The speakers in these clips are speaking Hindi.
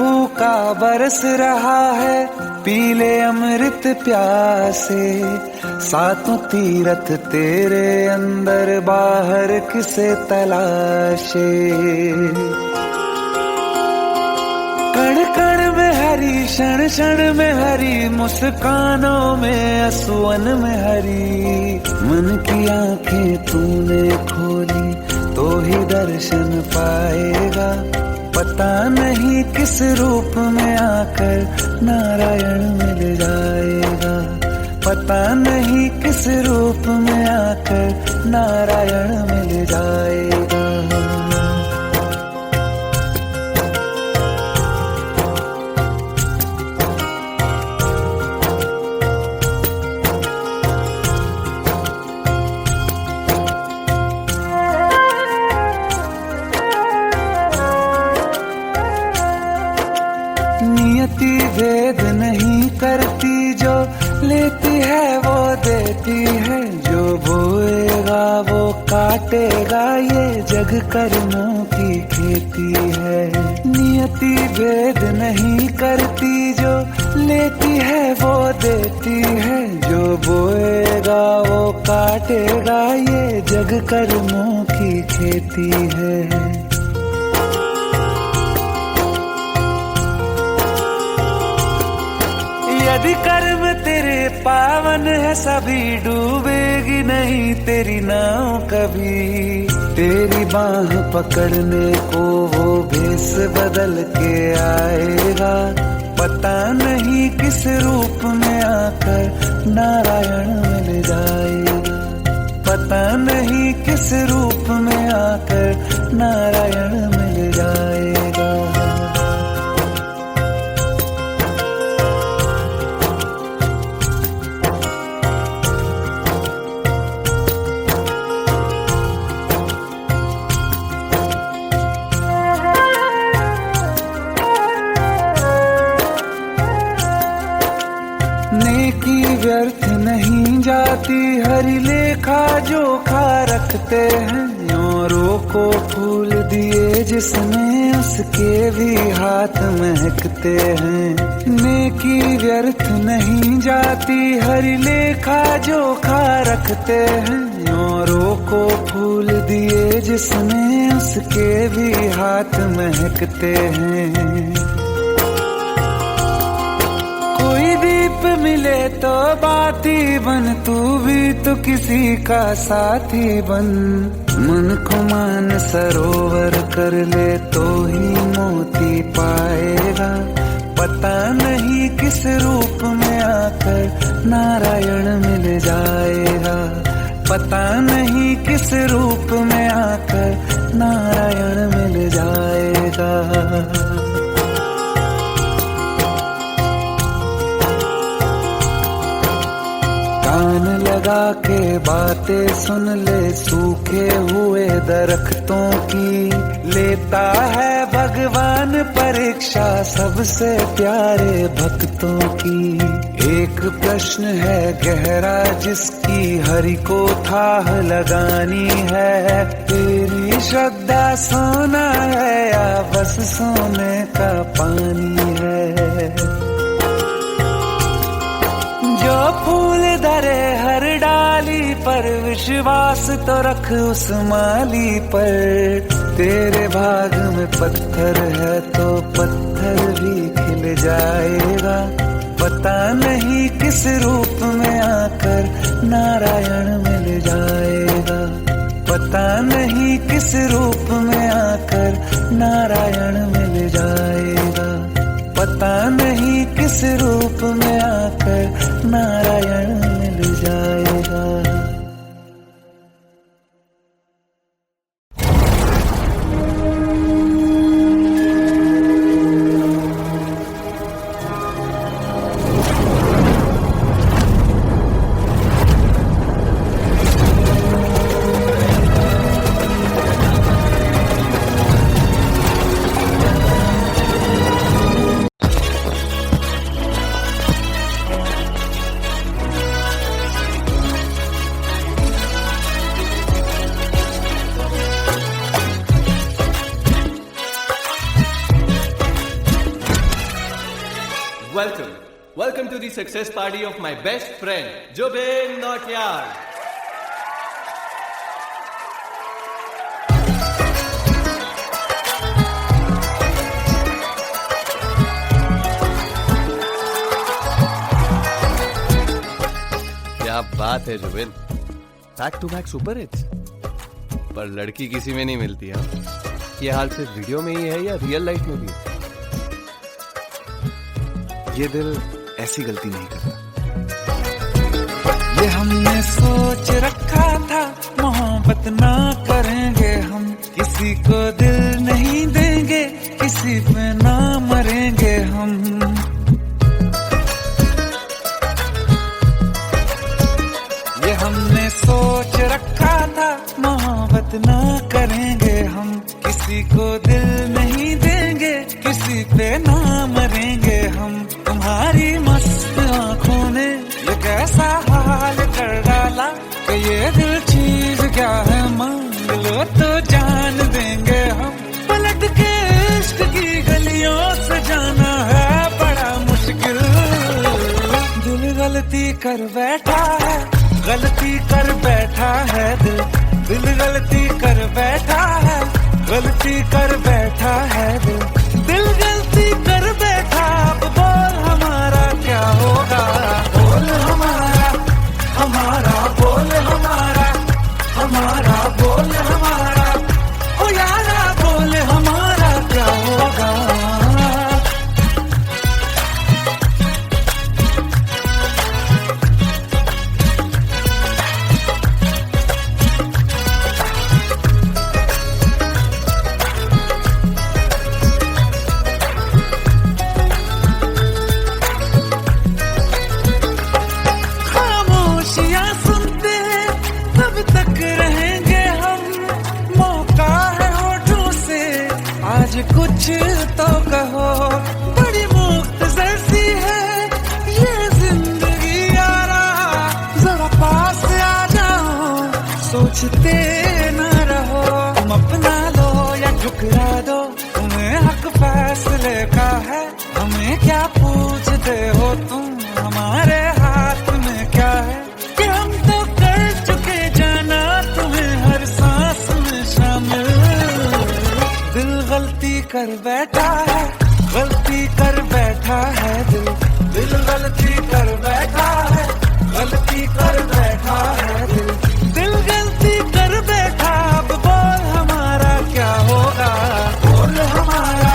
भूखा बरस रहा है, पीले अमृत प्यासे। सातों तीरथ तेरे अंदर, बाहर किसे तलाशे। कण कण में हरी, क्षण क्षण में हरी, मुस्कानों में असुवन में हरी। मन की आंखें तूने खोली तो ही दर्शन पाएगा। पता नहीं किस रूप में आकर नारायण मिल जाएगा। पता नहीं किस रूप में आकर नारायण मिल जाएगा। नियति भेद नहीं करती, जो लेती है वो देती है। जो बोएगा वो काटेगा, ये जग कर्मों की खेती है। नियति भेद नहीं करती, जो लेती है वो देती है। जो बोएगा वो काटेगा, ये जग कर्मों की खेती है। यदि कर्म तेरे पावन है, सभी डूबेगी नहीं तेरी नाव कभी। तेरी बाह पकड़ने को वो भेष बदल के आएगा। पता नहीं किस रूप में आकर नारायण मिल जाएगा। पता नहीं किस रूप में आकर नारायण मिल जाएगा। नेकी व्यर्थ नहीं जाती, हरि लेखा जोखा रखते हैं। औरों को फूल दिए जिसने, उसके भी हाथ महकते हैं। नेकी व्यर्थ नहीं जाती, हरि लेखा जोखा रखते हैं। औरों को फूल दिए जिसने, उसके भी हाथ महकते हैं। कोई दीप मिले तो बाती बन, तू भी तो किसी का साथी बन। मन को मान सरोवर कर ले तो ही मोती पाएगा। पता नहीं किस रूप में आकर नारायण मिल जाएगा। पता नहीं किस रूप में आकर नारायण मिल जाएगा। कान लगा के बातें सुन ले, सूखे हुए दरख्तों की। लेता है भगवान परीक्षा सबसे प्यारे भक्तों की। एक प्रश्न है गहरा जिसकी हरि को थाह लगानी है। तेरी श्रद्धा सोना है या बस सोने का पानी है। जो फूल धरे हर डाली पर, विश्वास तो रख उस माली पर। तेरे भाग में पत्थर है तो पत्थर भी खिल जाएगा। पता नहीं किस रूप में आकर नारायण मिल जाएगा। पता नहीं किस रूप में आकर नारायण मिल जाएगा। पता नहीं किस रूप में आकर नारायण मिल जाएगा। Welcome to the success party of my best friend, Jobin Nautiyal. क्या बात है Jubin, back to back super hits. पर लड़की किसी में नहीं मिलती है। ये हाल सिर्फ वीडियो में ही है या रियल लाइफ में भी है? ये दिल ऐसी गलती नहीं करता। ये हमने सोच रखा था, मोहब्बत ना करेंगे हम, किसी को दिल नहीं देंगे, किसी पे ना मरेंगे हम। ये हमने सोच रखा था, मोहब्बत ना करेंगे हम, किसी को दिल नहीं देंगे, किसी पे ना मरेंगे हम। तुम्हारी मस्त आंखों ने ये कैसा हाल कर डाला कि ये दिल चीज क्या है, मांग लो तो जान देंगे हम। पलट के इश्क की गलियों से जाना है बड़ा मुश्किल। दिल गलती कर बैठा है, गलती कर बैठा है दिल, दिल गलती कर बैठा है, गलती कर बैठा है दिल, दिल गलती कर बैठा। अब बोल हमारा क्या होगा, बोल हमारा, हमारा बोल हमारा, हमारा बोल हमारा, ओ यारा बोल हमारा क्या होगा। कुछ तो कहो, बड़ी मुख्तसर सी है ये जिंदगी यारा, जरा पास आ जाओ, सोचते न रहो। तुम अपना लो या ठुकरा दो, तुम्हें हक फैसले का है, हमें क्या पूछते हो तुम, हमारे हाथ में क्या है कि हम तो कर चुके जाना तुम्हें हर सांस में शामिल। दिल गलती कर बैठा है, गलती कर बैठा है दिल, दिल गलती कर बैठा है, गलती कर बैठा है दिल, दिल गलती कर बैठा। अब बोल हमारा क्या होगा, बोल हमारा,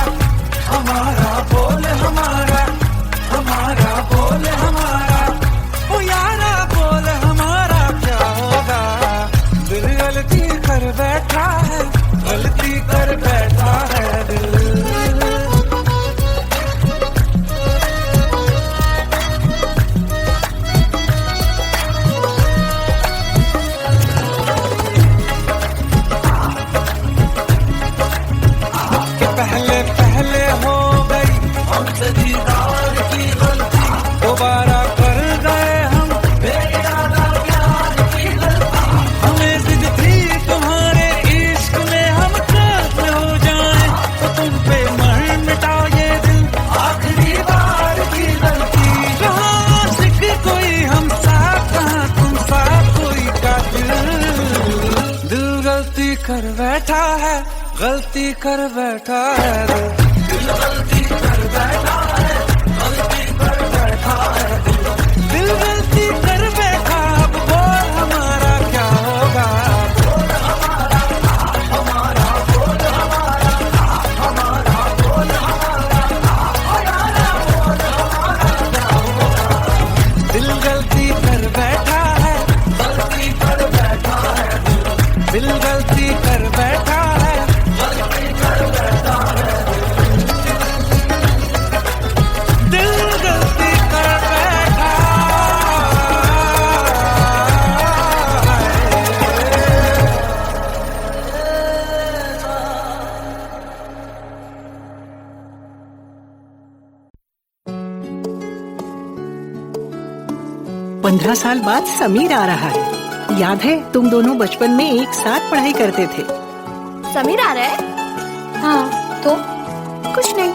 हमारा बोल हमारा, हमारा बोल हमारा, ओ यारा बोल हमारा क्या होगा। दिल गलती कर बैठा है, गलती कर बैठा है दिल। कि पहले पहले हो गई हमसे दीदार की गलती, दोबारा कर गए हम बेइरादा प्यार की गलती। हमें जिद थी तुम्हारे इश्क में हम खत्म हो जाएं, तो तुम पे मर मिटाओ ये दिल, आखिरी बार की गलती। कहाँ आशिक कोई हम साथ, कहाँ तुम साथ कोई कातिल। दिल गलती कर बैठा है, गलती कर बैठा है दिल गलती कर बैठा है, गलती कर बैठा है दिल गलती कर बैठा। अब बोल हमारा क्या होगा, बोल हमारा, हमारा बोल हमारा, हमारा बोल हमारा, हमारा बोल हमारा क्या होगा। दिल गलती कर बैठा है, गलती कर बैठा है दिल गलती कर बैठा है, गलती कर बैठा है दिल गलती कर बैठा है। पंद्रह साल बाद समीर आ रहा है। याद है तुम दोनों बचपन में एक साथ पढ़ाई करते थे। समीर आ रहा है? हाँ तो कुछ नहीं।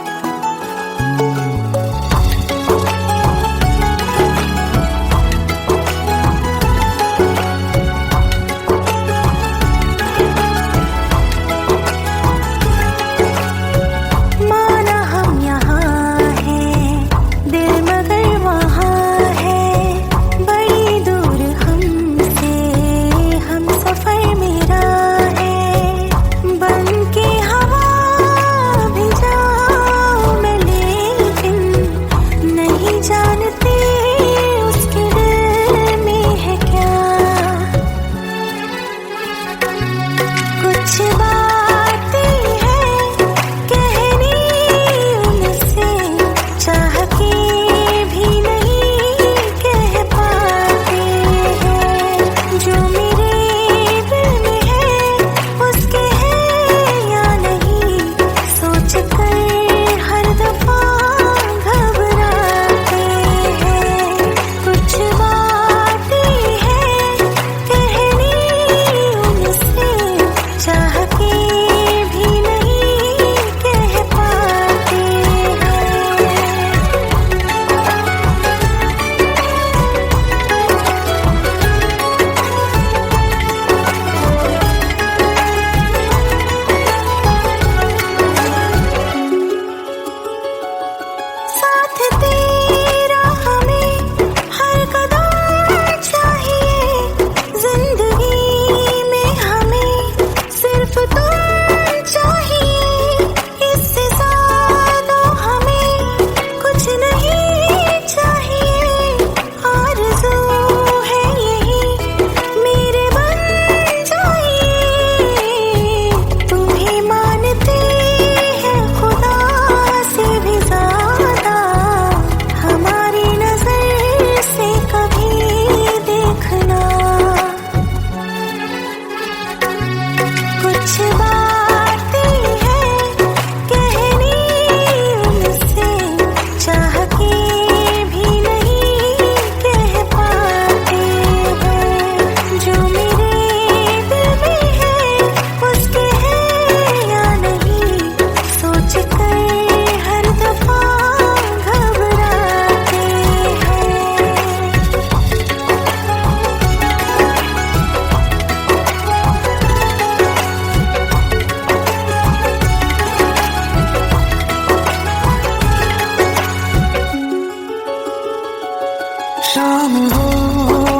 शाम हो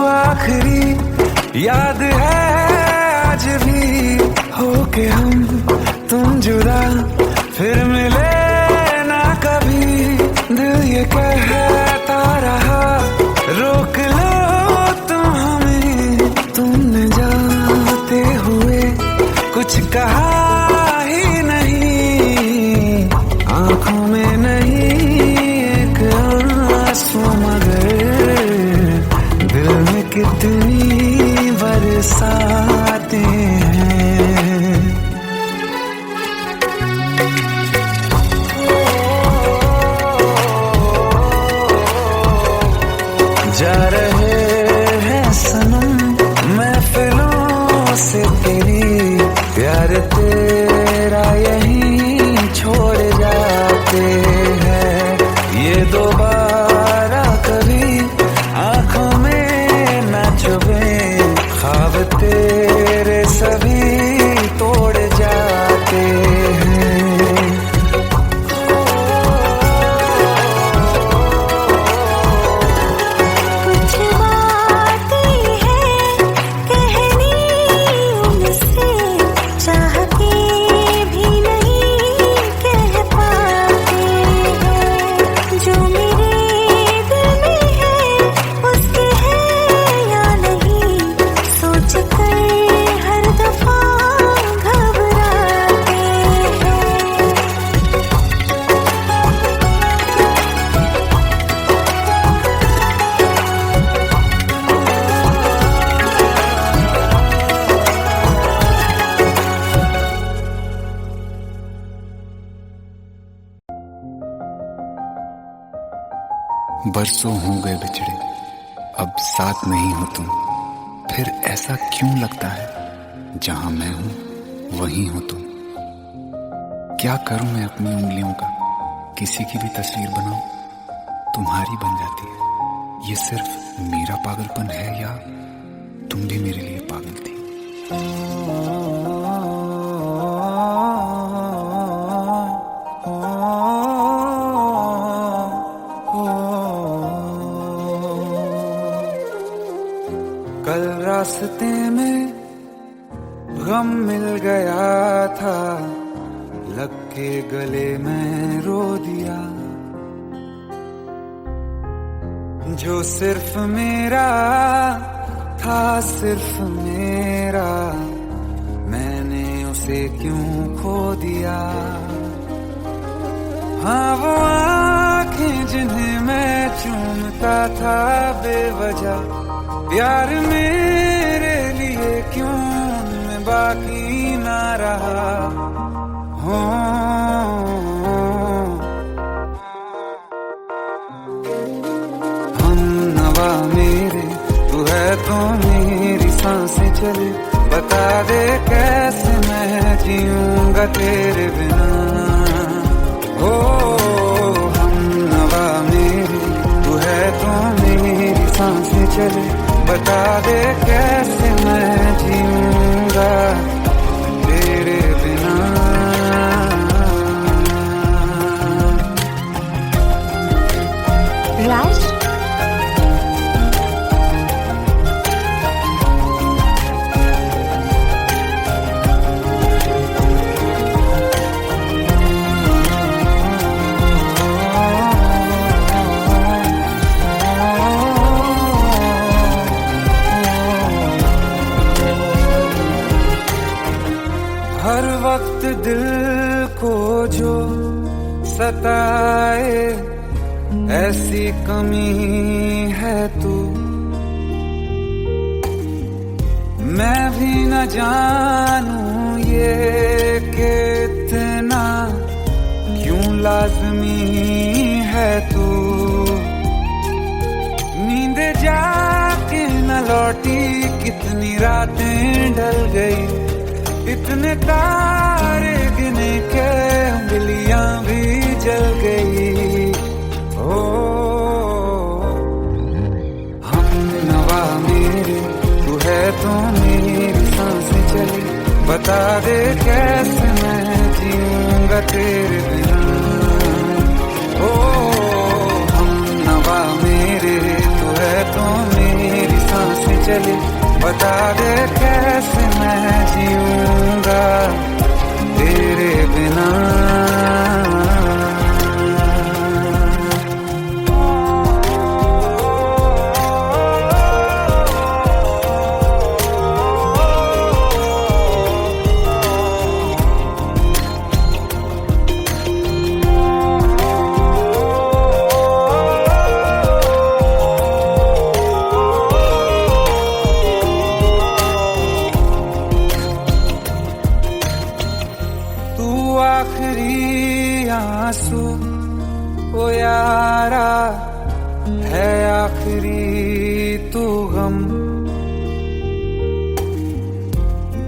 आखिरी याद है आज भी, होके हम तुम जुदा फिर मिले ना कभी। दिल ये कहता रहा रोक लो तुम हमें, तुमने जाते हुए कुछ कहा ही नहीं। आंखों में नहीं एक आंसू मगर दिल में कितनी बरसाते हैं। जा रहे हैं सनम महफिलों से तेरी, प्यार तेरा यहीं छोड़ जाते हैं। ये दोबारा कभी आंखों में न चुभे, ख्वाब तेरे सभी तोड़ जाते हैं। कुछ बातें हैं कहनी उनसे, चाह के भी नहीं कह पाते हैं। जो मेरे दिल में है उसके है या नहीं, सोच कर हर दफा घबराते हैं। बरसों हो गए बिछड़े, अब साथ नहीं हो तुम। फिर ऐसा क्यों लगता है जहां मैं हूं वहीं हो तुम। क्या करूं मैं अपनी उंगलियों का, किसी की भी तस्वीर बनाऊं तुम्हारी बन जाती है। ये सिर्फ मेरा पागलपन है या तुम भी मेरे लिए पागल थी। कल रास्ते में गम मिल गया था, लग के गले में रो दिया। जो सिर्फ मेरा था सिर्फ मेरा, मैंने उसे क्यों खो दिया। हाँ वो आँखें जिन्हें मैं चूमता था बेवजह, प्यार मेरे लिए क्यों उनमें बाकी ना रहा हो। हम नवा मेरे तू है तो मेरी सांसें चले, बता दे कैसे मैं जीऊंगा तेरे बिना। हो हम नवा मेरे तू है तो मेरी सांसें चले, बता दे कैसे मैं जीऊंगा तेरे बिना। राज, हर वक्त दिल को जो सताए ऐसी कमी है तू, मैं भी न जानूं ये कि इतना क्यों लाज़मी है तू। नींद जाके न लौटी कितनी रातें ढल गई, इतने तारे गिने के उंगलियां भी जल गई। ओ हम नवा मेरे तू है तो मेरी सांसें चली, बता दे कैसे मैं जीऊंगा तेरे बिना। ओ हम नवा मेरे तू है चले, बता दे कैसे मैं जीऊंगा तेरे बिना। आखिरी आंसू ओ यारा है, आखिरी तू गम।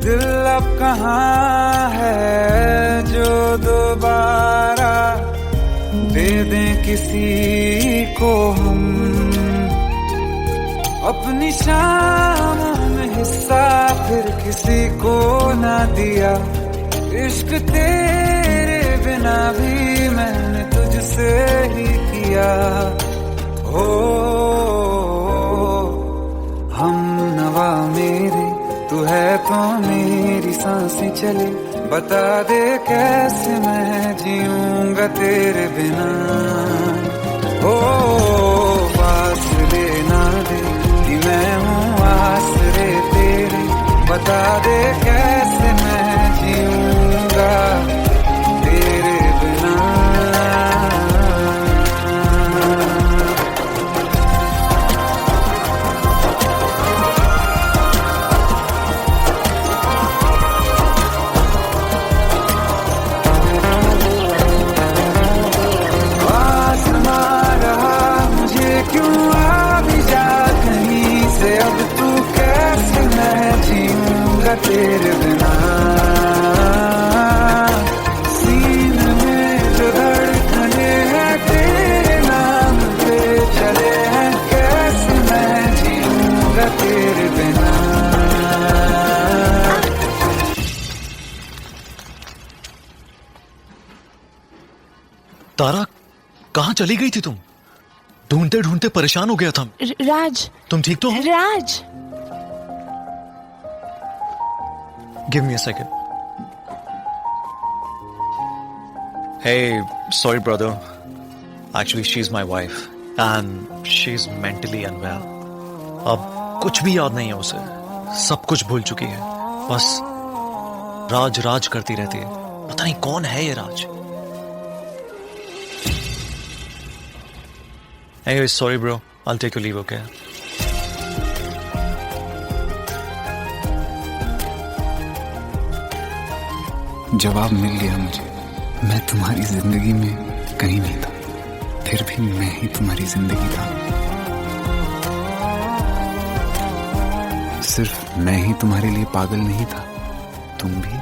दिल अब कहाँ है जो दोबारा दे दें किसी को हम। अपनी शामों में हिस्सा फिर किसी को ना दिया, इश्क तेरे बिना भी मैंने तुझसे ही किया। हो हम नवा मेरे, तू है तो मेरी सांसें चले, बता दे कैसे मैं जीऊंगा तेरे बिना। हो फासले ना दे कि मैं हूँ आसरे तेरे, बता दे कैसे मैं जीऊंगा तेरे बिना। आसमां रहा मुझे क्यों, आ भी जा कहीं से, अब तू कैसे मैं जीऊंगा तेरे बिना। सीने में जो धड़कने हैं तेरे नाम पे चले हैं, कैसे मैं जीऊंगा तेरे बिना। तारा, कहाँ चली गई थी तुम? ढूंढते ढूंढते परेशान हो गया था। राज, तुम ठीक तो हो? राज। Give me a second. Hey, sorry brother. Actually, she's my wife and she's mentally unwell. अब कुछ भी याद नहीं है उसे, सब कुछ भूल चुकी है। बस राज राज करती रहती है। पता नहीं कौन है ये राज। Anyway, sorry bro. I'll take your leave, okay? जवाब मिल गया मुझे। मैं तुम्हारी जिंदगी में कहीं नहीं था, फिर भी मैं ही तुम्हारी जिंदगी था। सिर्फ मैं ही तुम्हारे लिए पागल नहीं था, तुम भी।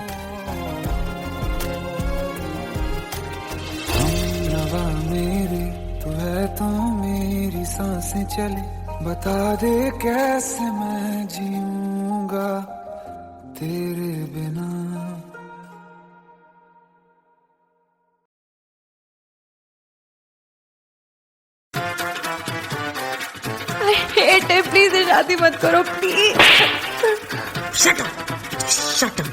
हम नवा मेरे, तू है तो मेरी सांसें चले, बता दे कैसे मैं जीऊंगा तेरे बिना। हेट है, प्लीज शादी मत करो please. Shut up, shut up.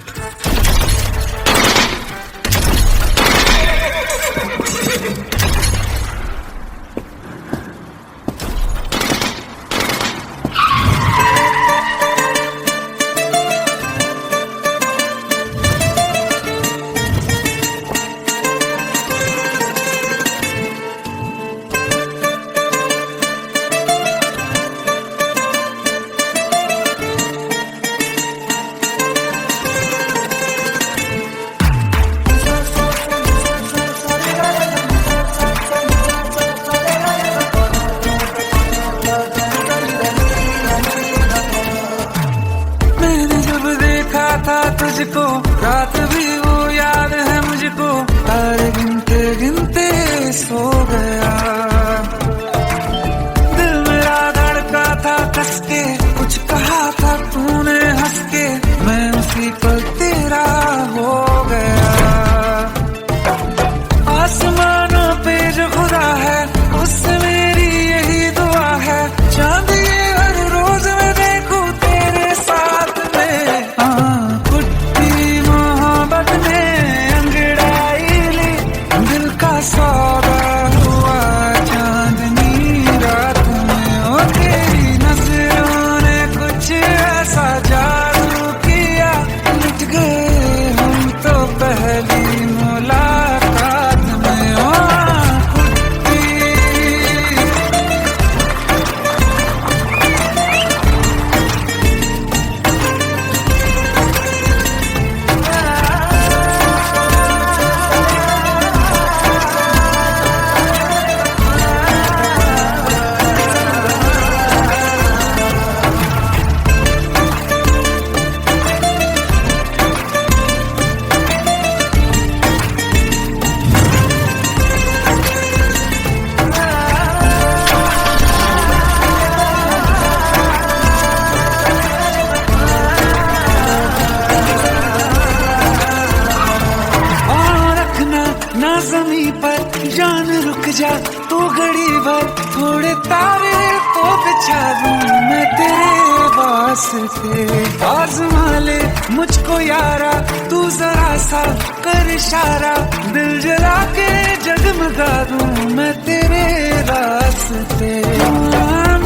तू घड़ी भर थोड़े तारे तो बिछा दूं मैं तेरे वास्ते। आज़मा ले मुझको यारा तू जरा सा कर इशारा, दिल जला के जगमगा दूं मैं तेरे रास्ते।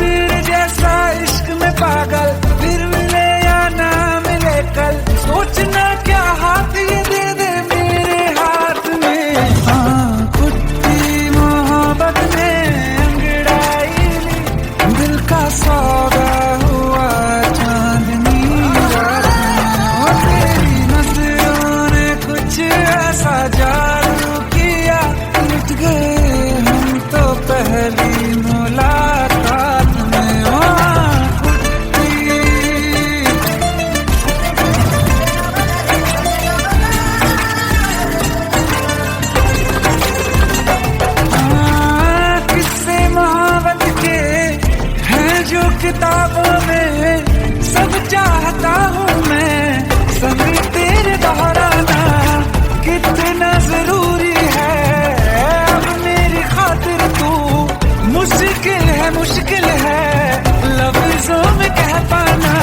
मेरे जैसा इश्क में पागल फिर मिले या ना मिले कल, सोचना क्या हाथ ये दे दे मेरे हाथ में। हाँ कुट्टी मोहब्बत में अंगड़ाई ली, दिल का सौदा हुआ चांदनी रात में। तेरी नजरों ने कुछ ऐसा जादू किया, लुट गए हम तो पहली मुलाकात में। हाँ कुट्टी किस्से मोहब्बत के हैं जो किताबों में, सब चाहता हूँ मैं संग तेरे दोहराना। कितना जरूरी है अब मेरी खातिर तू, मुश्किल है लफ्जों में कह पाना।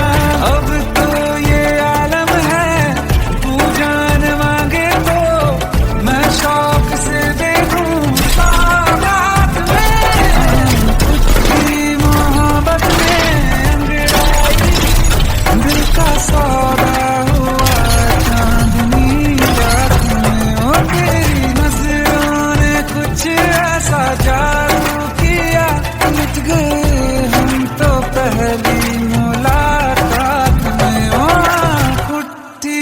अब तो ये आलम है तू जान मांगे तो मैं शौक से दे दूं सौगात में। कुछ मोहब्बत में अंगड़ाई, दिल का सौदा हुआ चांदनी रात में। ओ तेरी नजरों ने कुछ ऐसा जादू किया, लुट गए हम तो पहली मुलाकात में। ओ कुट्टी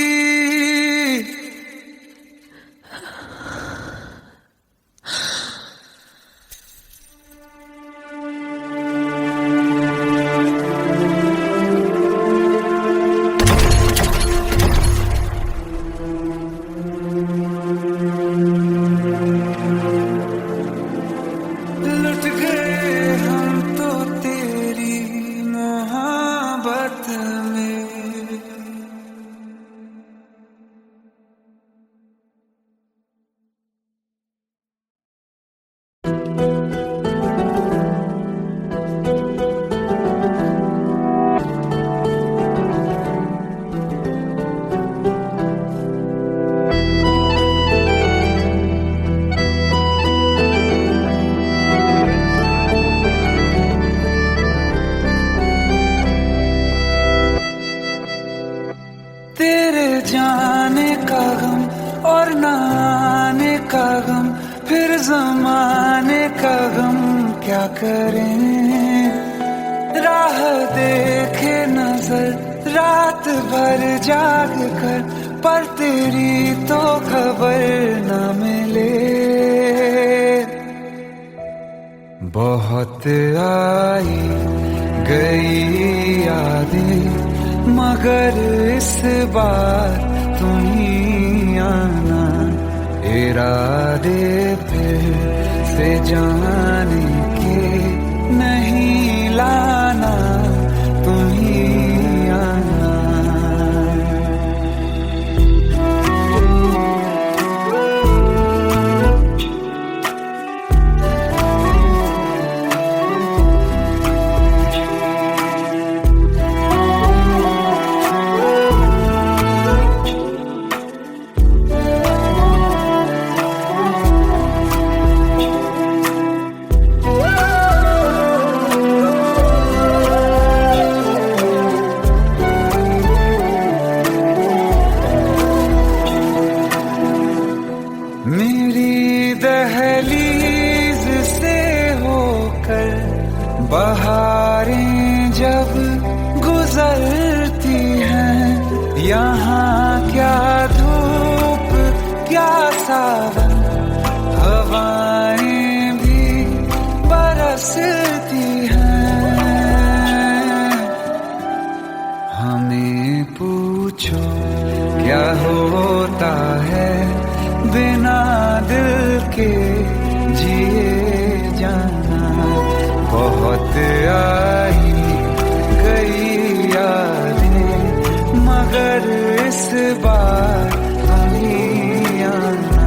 लुट गए हम तो तेरी मोहब्बत में। तेरे जाने का गम और न आने का गम, फिर जमाने का गम क्या करें। राह देखे नजर रात भर जाग कर, पर तेरी तो खबर न मिले। बहुत आई गई यादें मगर इस बार तुम ही आना। इरादे फिर से जाने के नहीं लाना, तुम ही आना। मेरी दहलीज से होकर बहारें जब गुजरती हैं, यहाँ क्या धूप क्या सावन, हवाएं भी बरसती हैं। हमें पूछो क्या होता है बिना दिल के जिए जाना। बहुत आई गई यादें मगर इस बार तुम ही आना।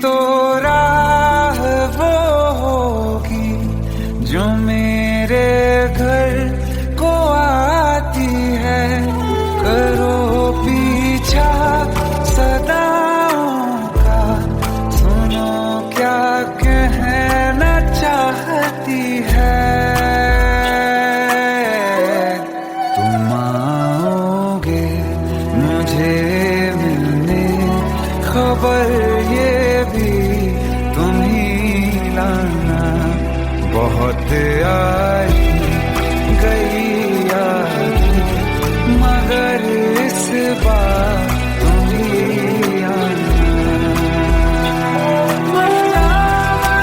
तो राह वो होगी जो मेरे घर को आती है। करो पीछा सदाओं का, सुनो क्या कहना चाहती है। तुम आओगे मुझे मिलने, खबर ये भी तुम ही लाना। बहुत आई गई याद, मगर इस बार तुम ही आना। मर जावा,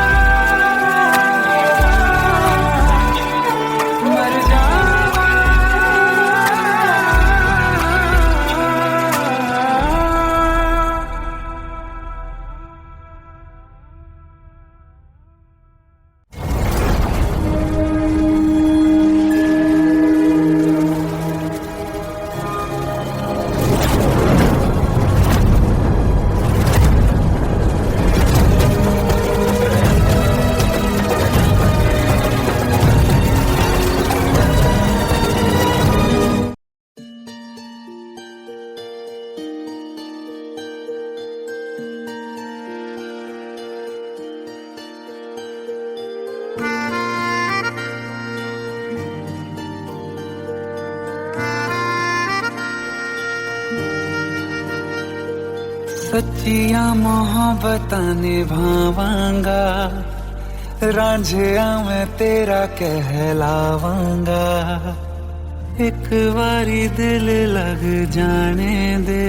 मर जावा। सच्चियां मोहब्बतां निभावांगा, रांझिया मैं तेरा कहलावांगा। एक बारी दिल लग जाने दे,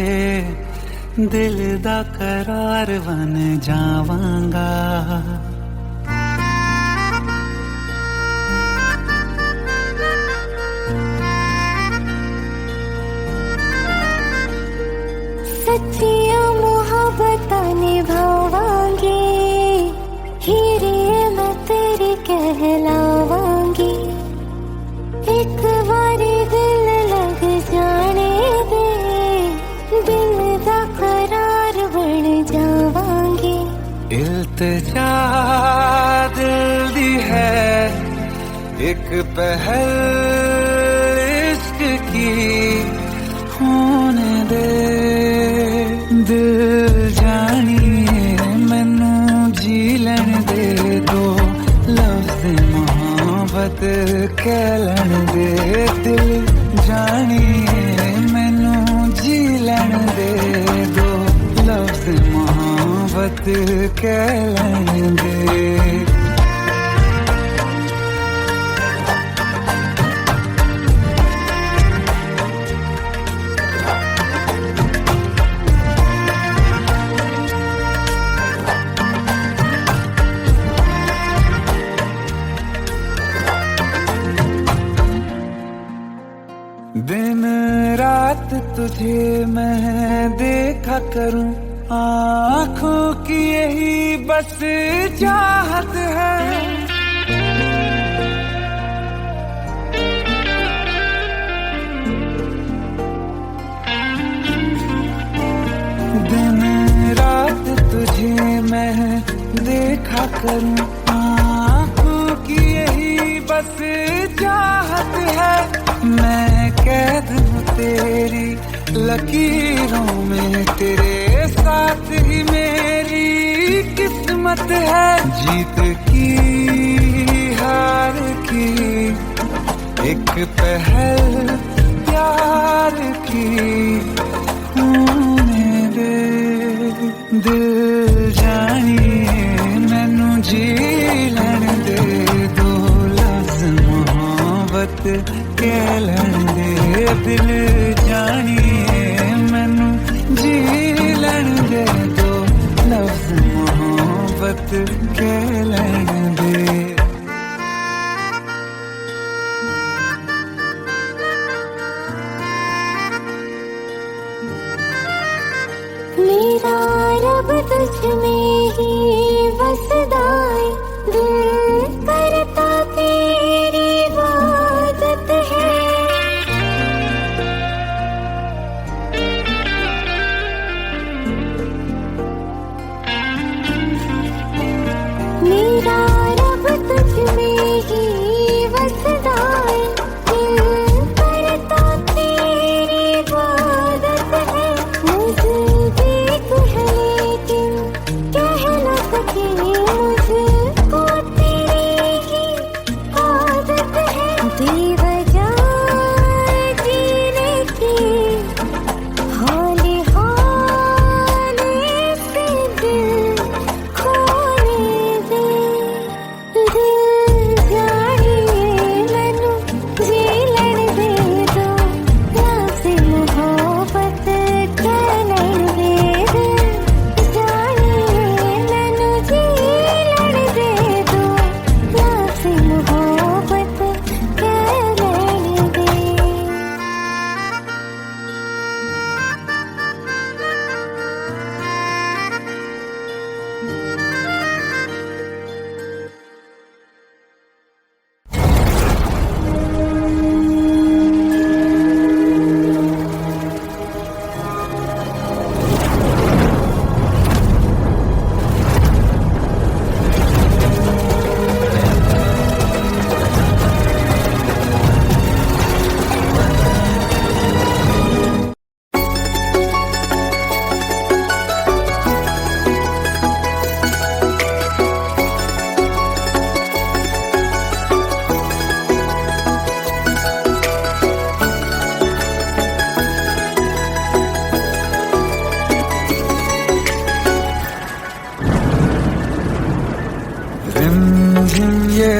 दिल दा करार बन जावांगा। सच्चिया मोहब्बतां निभावांगी, हीरे मैं तेरी कहलावांगी। एक बारी दिल लग जाने दे, दिल दा करार बन जावांगी। इल्तिजा दिल दी है एक पहल इश्क की, होने दे दिल जानिए मैनू जी लैन दे। दो लफ्ज़ मोहब्बत कह लैन दे, दिल जानिए मैनू जी लैन दे। दो लफ्ज़ मोहब्बत कह लैन दे। दिन रात तुझे मैं देखा करूं, आँखों की यही बस चाहत है। दिन रात तुझे मैं देखा करूं, आँखों की यही बस चाहत है। मैं कैद हूँ तेरी लकीरों में, तेरे साथ ही मेरी किस्मत है। जीत की हार की एक पहल प्यार की, होने दे दिल जानिए मैनू जी लैन दे। दो लफ्ज़ मोहब्बत कह लैन दे, दिल जानिए मैनू जी लैन दे। दो लफ्ज़ मोहब्बत कह लैन दे। मेरा रब तुझ में ही बसदा है, दिल करता तेरी इबादत है।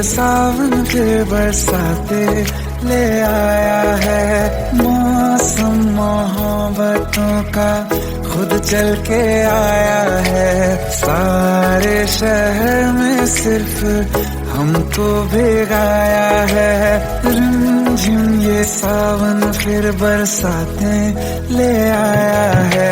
सावन फिर बरसाते ले आया है। मौसम मोहब्बतों का खुद चल के आया है। सारे शहर में सिर्फ हमको भिगाया है। रिमझिम ये सावन फिर बरसाते ले आया है।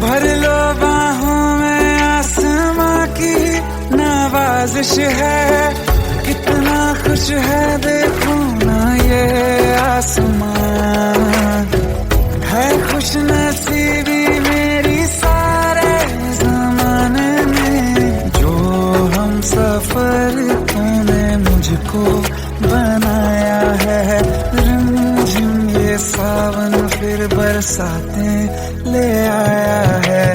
भर लो बाहों में आसमां की नवाजिश है। कितना खुश है देखो ना ये आसमां। है खुश नसीबी मेरी सारे ज़माने में। जो हम सफर तूने मुझको बनाया है। रिमझिम ये सावन फिर बरसाते ले आया है।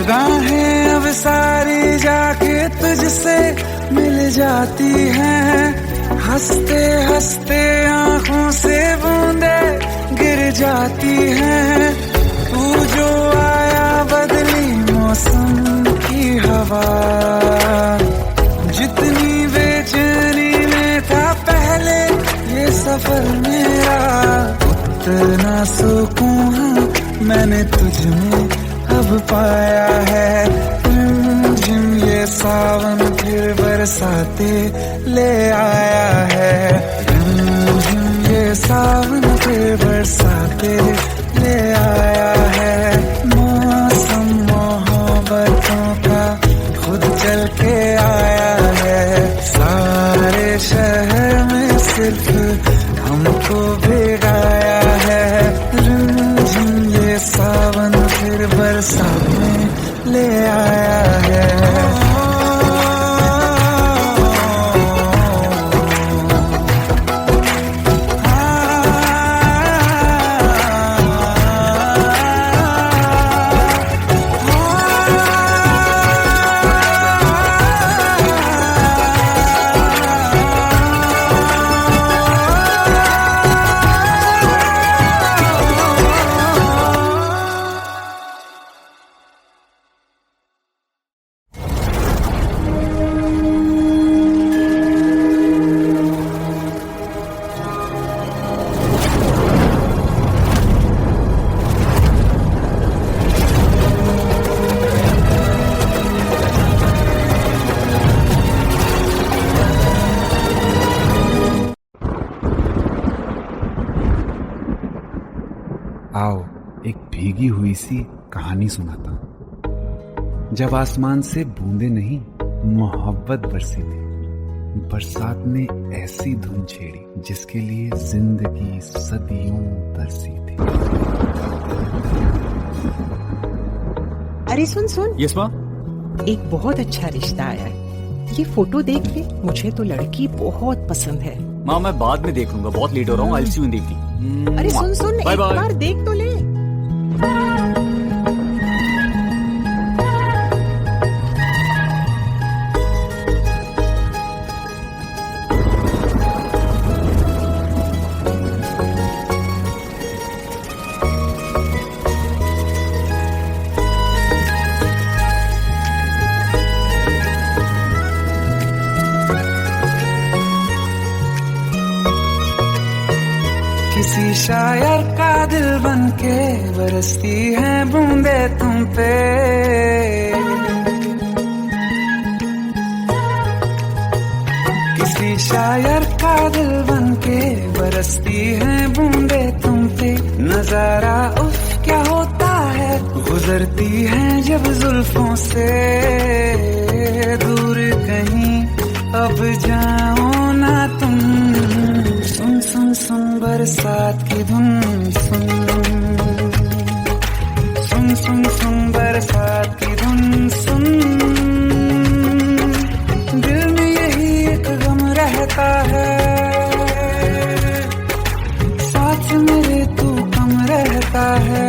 राहें अब सारी जाके तुझसे मिल जाती हैं। हंसते हंसते आंखों से बूंदे गिर जाती हैं। तू जो आया बदली मौसम की हवा। जितनी बेचैनी में था पहले ये सफर मेरा, उतना सुकून मैंने तुझ में अब पाया है। रिमझिम ये सावन फिर बरसाते ले आया है। रिमझिम ये सावन फिर बरसाते ले आया है। मौसम मोहब्बतों का खुद चल के आया है। सारे शहर में सिर्फ हमको भिगाया है। रिमझिम ये सावन फिर बरसाते ले आया है। आओ एक भीगी हुई सी कहानी सुनाता हूं। जब आसमान से बूंदे नहीं मोहब्बत बरसी थी। बरसात ने ऐसी धुन छेड़ी जिसके लिए जिंदगी सदियों तरसी थी। अरे सुन सुन, यस माँ। एक बहुत अच्छा रिश्ता आया है। ये फोटो देख ले, मुझे तो लड़की बहुत पसंद है। माँ मैं बाद में देख लूंगा, बहुत लेट हो रहा हूँ। आई सी यू इन द इवनिंग। अरे सुन सुन, बाय एक बाय। बार देख तो ले। किसी शायर का दिल बनके बरसती है बूंदे तुम पे। किसी शायर का दिल बनके बरसती हैं बूंदे तुम पे, नजारा उफ क्या होता है, गुजरती हैं जब जुल्फों से दूर कहीं अब जाओ ना तुम। सुन सुन सुन बरसात की धुन, सुन सुन सुन सुन बरसात की धुन सुन। दिल में यही एक गम रहता है, साथ मेरे तू कम रहता है।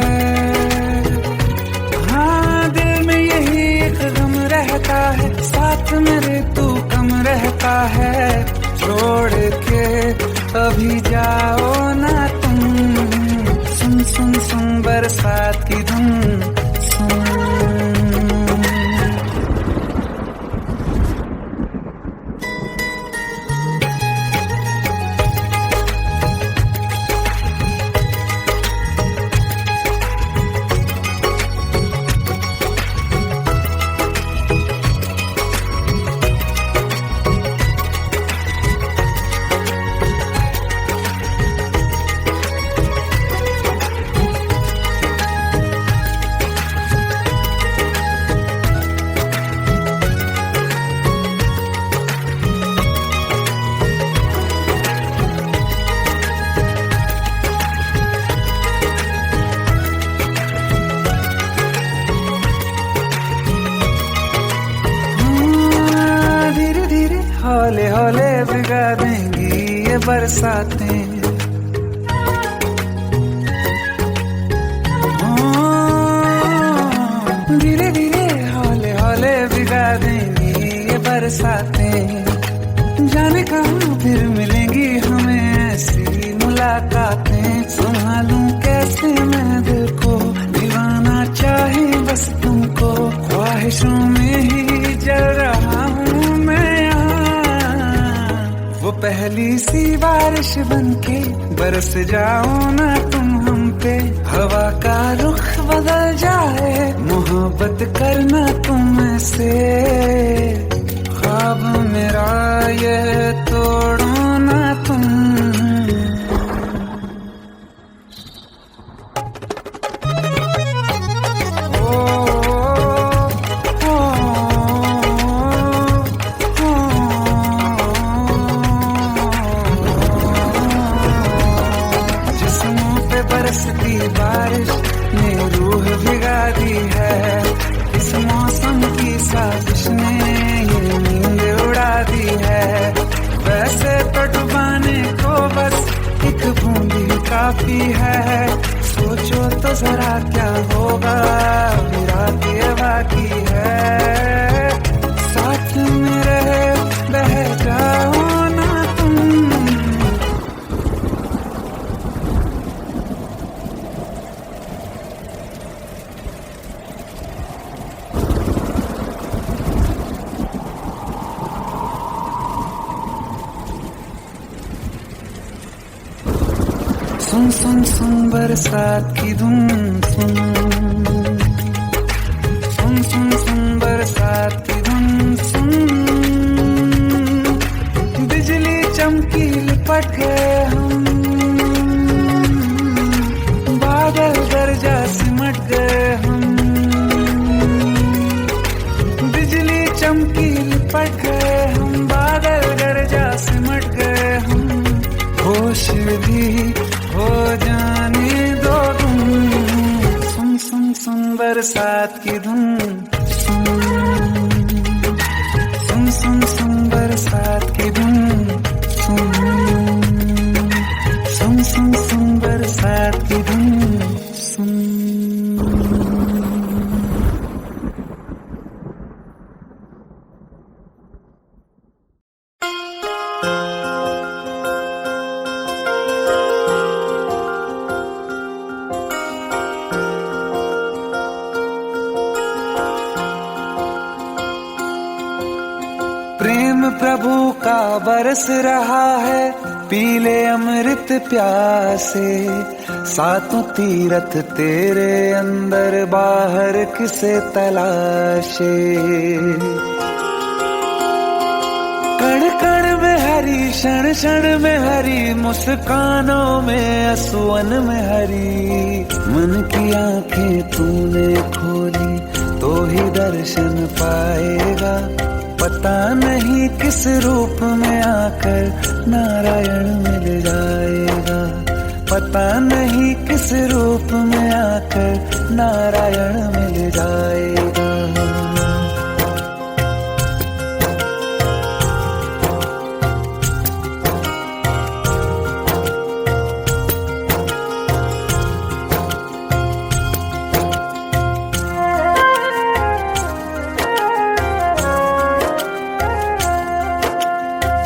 हाँ दिल में यही एक गम रहता है, साथ मेरे तू कम रहता है। छोड़ के अभी जाओ ना तुम, सुन सुन सुन बरसात की धुन सुन। हौले हौले भिगा देंगी ये बरसातें, धीरे धीरे हौले हौले भिगा देंगी ये बरसातें। जाने कहाँ फिर मिलेंगी हमें ऐसी मुलाकातें, संभालूं कैसे मैं दिल को, दीवाना चाहे बस तुमको। ख्वाहिशों में ही जल रहा हूँ मैं वो पहली सी बारिश बनके, बरस जाओ ना तुम हम पे। हवा का रुख बदल जाए, मोहब्बत करना तुम से। ख्वाब मेरा ये तोड़ो ना तुम। बरसती बारिश ने रूह भिगा दी है, इस मौसम की साजिश ने ये नींद उड़ा दी है। वैसे तो डुबाने को बस एक बूंदी काफी है, सोचो तो जरा क्या होगा रात ये बाकी है। साथ में रहे बह जाओ ना तुम। सुन सुन सुन बरसात की धुन सुन, सुन सुन सुन बरसात की धुन सुन। बिजली चमकी लिपट गए हम, बादल गरजा सिमट गए हम। बिजली चमकी लिपट गए हम, बादल गरजा सिमट गए हम। होश भी हो जाने दो तुम, सुन सुन सुन बरसात की धुन सुन, सुन सुन सुन बरसात की धुन सुन, सुन सुन सुन बरसात की धुन सुन। प्रेम प्रभु का बरस रहा है, पीले अमृत प्यासे। सातों तीरथ तेरे अंदर, बाहर किसे तलाशे। कण कण में हरी हरी क्षण क्षण में हरी, मुस्कानों में असुवन में हरी। मन की आंखें तूने खोली तो ही दर्शन पाएगा, पता नहीं किस रूप में आकर नारायण मिल जाएगा, पता नहीं किस रूप में आकर नारायण मिल जाएगा।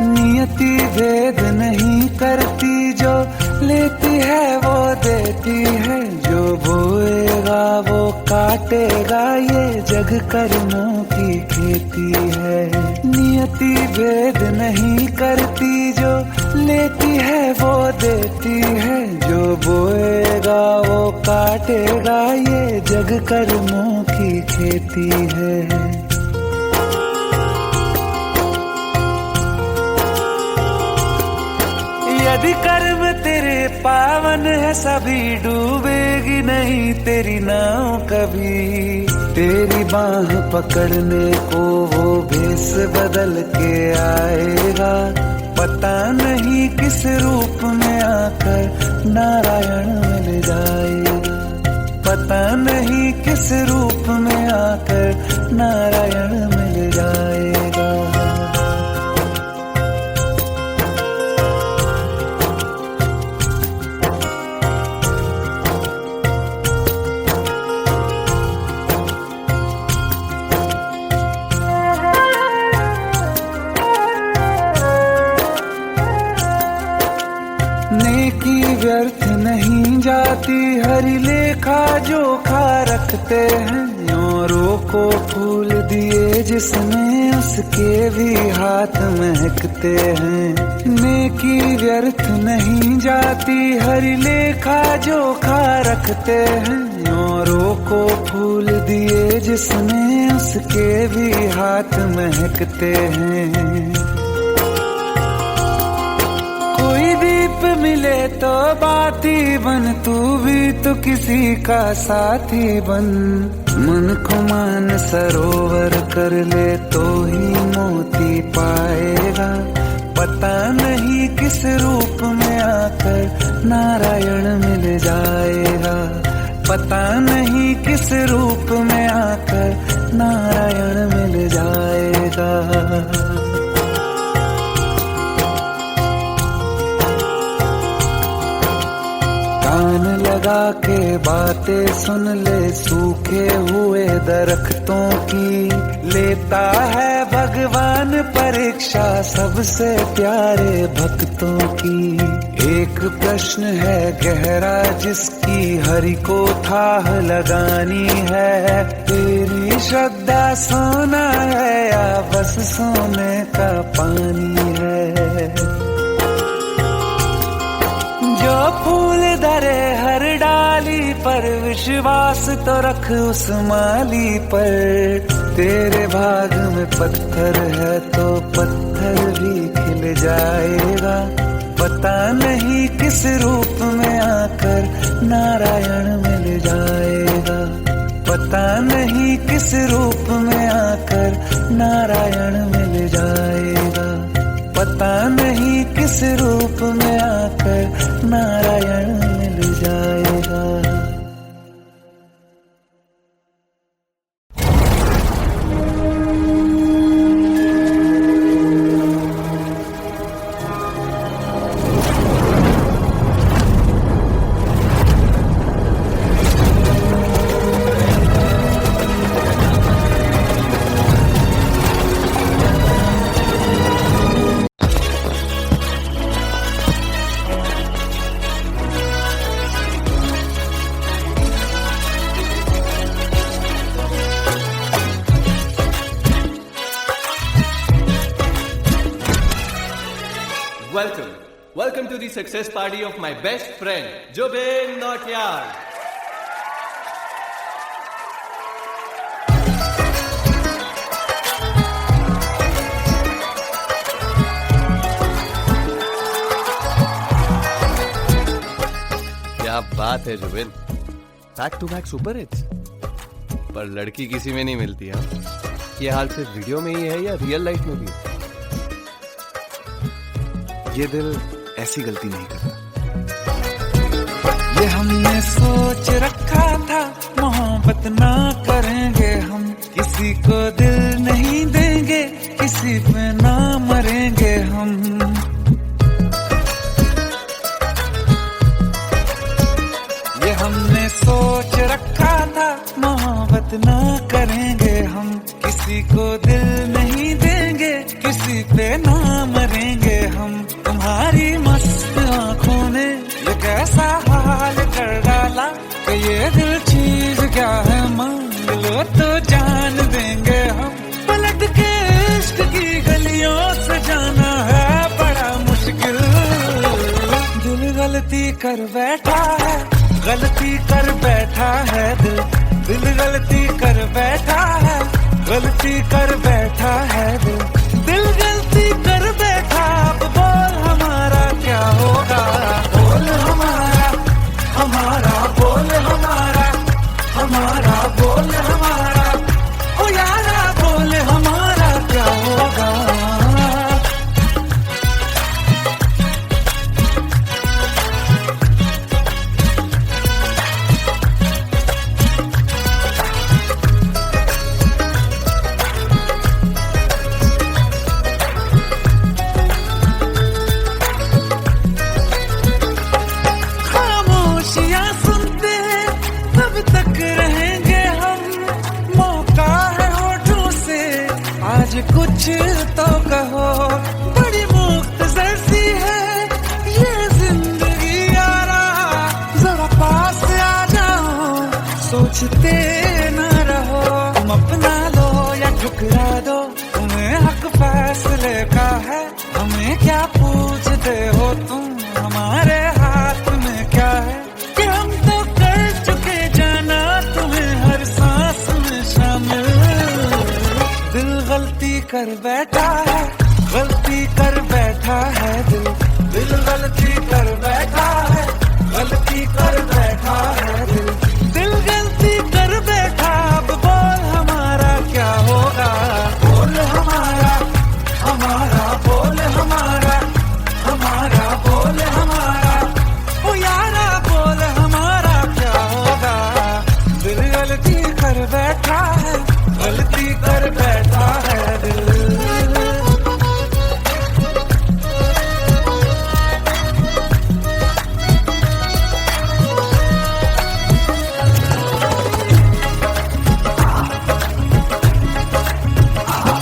नियति भेद नहीं करती, जो लेती है वो देती है, जो बोएगा वो काटेगा, ये जग कर्मों की खेती है। नियति भेद नहीं करती, जो लेती है वो देती है, जो बोएगा वो काटेगा, ये जग कर्मों की खेती है। यदि कर्म तेरे पावन है सभी, डूबेगी नहीं तेरी नाव कभी। तेरी बाह पकड़ने को वो भेष बदल के आएगा, पता नहीं किस रूप में आकर नारायण मिल जाएगा, पता नहीं किस रूप में आकर नारायण मिल जाएगा। नेकी व्यर्थ नहीं जाती, हरि लेखा जोखा रखते हैं। औरों को फूल दिए जिसमें, उसके भी हाथ महकते हैं। नेकी व्यर्थ नहीं जाती, हरि लेखा जोखा रखते हैं। औरों को फूल दिए जिसमें, उसके भी हाथ महकते हैं। कोई दीप मिले तो बाती बन, तू भी तो किसी का साथी बन। मन को मान सरोवर कर ले तो ही मोती पाएगा, पता नहीं किस रूप में आकर नारायण मिल जाएगा, पता नहीं किस रूप में आकर नारायण मिल जाएगा। कान लगा के बातें सुन ले सूखे हुए दरख्तों की, लेता है भगवान परीक्षा सबसे प्यारे भक्तों की। एक प्रश्न है गहरा जिसकी हरि को थाह लगानी है, तेरी श्रद्धा सोना है या बस सोने का पानी है। जो फूल धरे हर डाली पर, विश्वास तो रख उस माली पर। तेरे भाग में पत्थर है तो पत्थर भी खिल जाएगा, पता नहीं किस रूप में आकर नारायण मिल जाएगा, पता नहीं किस रूप में आकर नारायण मिल जाएगा, पता नहीं किस रूप में आकर नारायण मिल जाएगा। Welcome to the success party of my best friend, Jobin Nautiyal. क्या बात है Jubin, back to back super hits. पर लड़की किसी में नहीं मिलती। हाँ, ये हाल सिर्फ वीडियो में ही है या रियल लाइफ में भी? ये दिल ऐसी गलती नहीं करता। ये हमने सोच रखा था मोहब्बत ना करेंगे हम, किसी को दिल नहीं देंगे, किसी पे ना मरेंगे हम। ये हमने सोच रखा था मोहब्बत ना करेंगे हम, किसी को दिल नहीं देंगे, किसी पे ना मरेंगे हम। तुम्हारी मस्त आंखों ने ये कैसा हाल कर डाला कि ये दिल चीज क्या है, मांग लो तो जान देंगे हम। पलट के इश्क की गलियों से जाना है बड़ा मुश्किल। दिल गलती कर बैठा है, गलती कर बैठा है दिल, दिल गलती कर बैठा है, गलती कर बैठा है दिल, दिल गलती कर बैठा। अब बोल हमारा क्या होगा, बोल हमारा, हमारा बोल हमारा, हमारा बोल हमारा, ओ यारा बोल हमारा क्या होगा। कुछ तो कहो, बड़ी मुख्तसर सी है ये जिंदगी यारा, जरा पास आ जाओ, सोचते न रहो। तुम अपना लो या ठुकरा दो, तुम्हें हक फैसले का है, हमें क्या पूछते हो तुम, हमारे हाथ में क्या है कि हम तो कर चुके जाना तुम्हें हर सांस में शामिल। दिल गलती कर बैठा है, गलती कर बैठा है दिल, दिल गलती कर बैठा है, गलती कर बैठा है दिल, दिल गलती कर बैठा। अब बोल हमारा क्या होगा, बोल हमारा, हमारा बोल हमारा, हमारा बोल हमारा, ओ यारा बोल हमारा क्या होगा। दिल गलती कर बैठा है, गलती कर बैठा है दिल।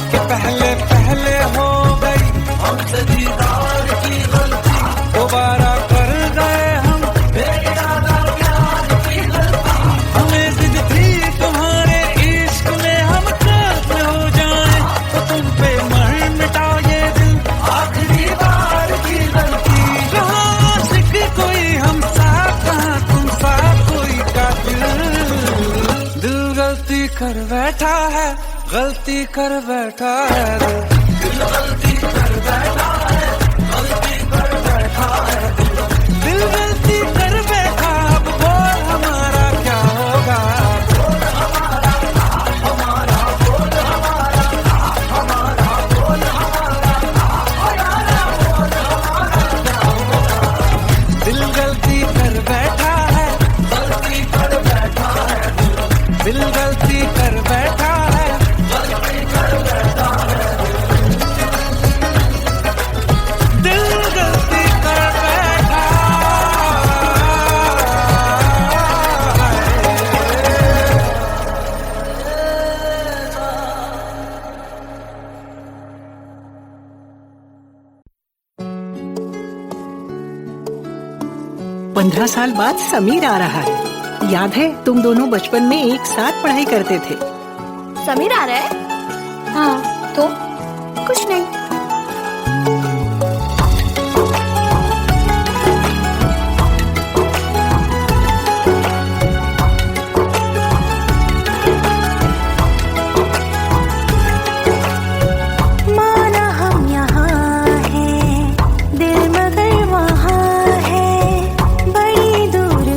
कि पहले पहले हो गई हमसे दीदार की गलती, दोबारा कर गए हम बेइरादा प्यार की गलती। हमें जिद थी तुम्हारे इश्क में हम काफिर हो जाएं, तो तुम पे मर मिटा ये दिल, आखिरी बार की गलती। कहाँ आशिक कोई हम साथ, कहाँ तुम साथ कोई कातिल। दिल गलती कर बैठा है, गलती कर बैठा है दिल गलती कर बैठा है, गलती कर बैठा है दिल गलती कर बैठा। अब बोल हमारा क्या होगा, बोल हमारा, हमारा बोल हमारा, हमारा बोल हमारा, हमारा बोल हमारा क्या होगा। दिल गलती कर बैठा है, गलती कर बैठा है दिल गलती कर बैठा है, गलती कर बैठा है दिल गलती कर बैठा है। 15 साल बाद समीर आ रहा है। याद है तुम दोनों बचपन में एक साथ पढ़ाई करते थे। समीर आ रहा है? हाँ तो कुछ नहीं। माना हम यहाँ हैं, दिल मगर वहाँ है, बड़ी दूर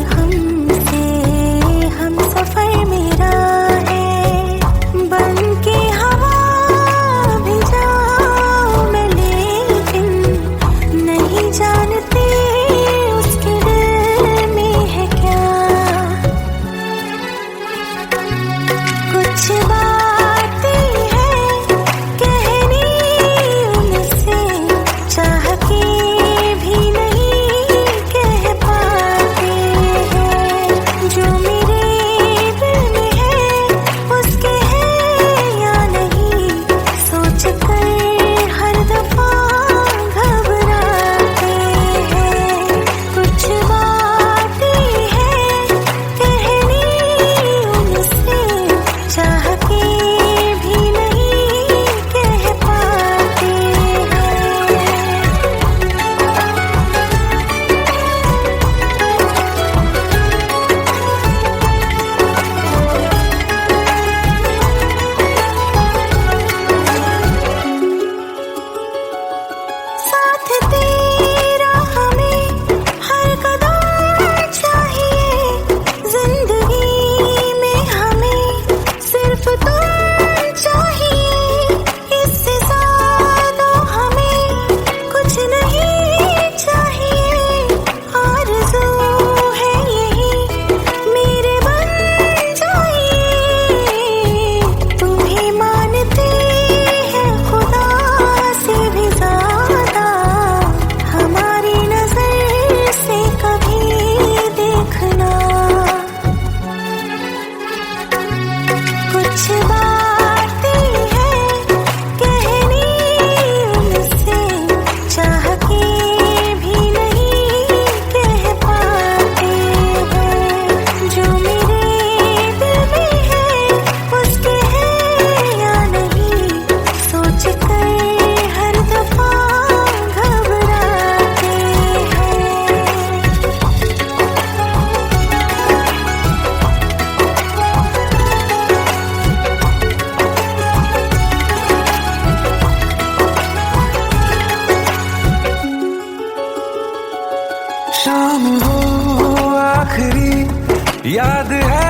शाम हो आखिरी याद है